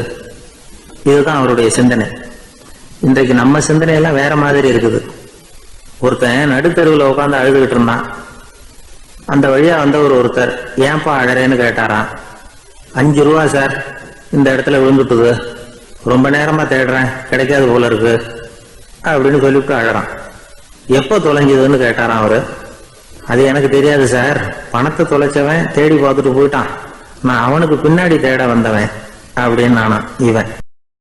இதுதான் அவருடைய சிந்தனை. இன்றைக்கு நம்ம சிந்தனையெல்லாம் வேற மாதிரி இருக்குது. ஒருத்தன் நடுத்தருவில் உட்காந்து அழுதுகிட்டு இருந்தான். அந்த வழியா வந்தவர் ஒருத்தர், ஏன்பா அழறேன்னு கேட்டாராம். 5 ரூபா சார், இந்த இடத்துல விழுந்துட்டுது, ரொம்ப நேரமா தேடுறேன், கிடைக்காது போல இருக்கு அப்படின்னு சொல்லிவிட்டு அழறான். எப்போ தொலைஞ்சதுன்னு கேட்டாராம் அவரு. அது எனக்கு தெரியாது சார், பணத்தை தொலைச்சவன் தேடி பார்த்துட்டு போயிட்டான், நான் அவனுக்கு பின்னாடி தேட வந்தவன் அப்படின்னு நானா இவன்.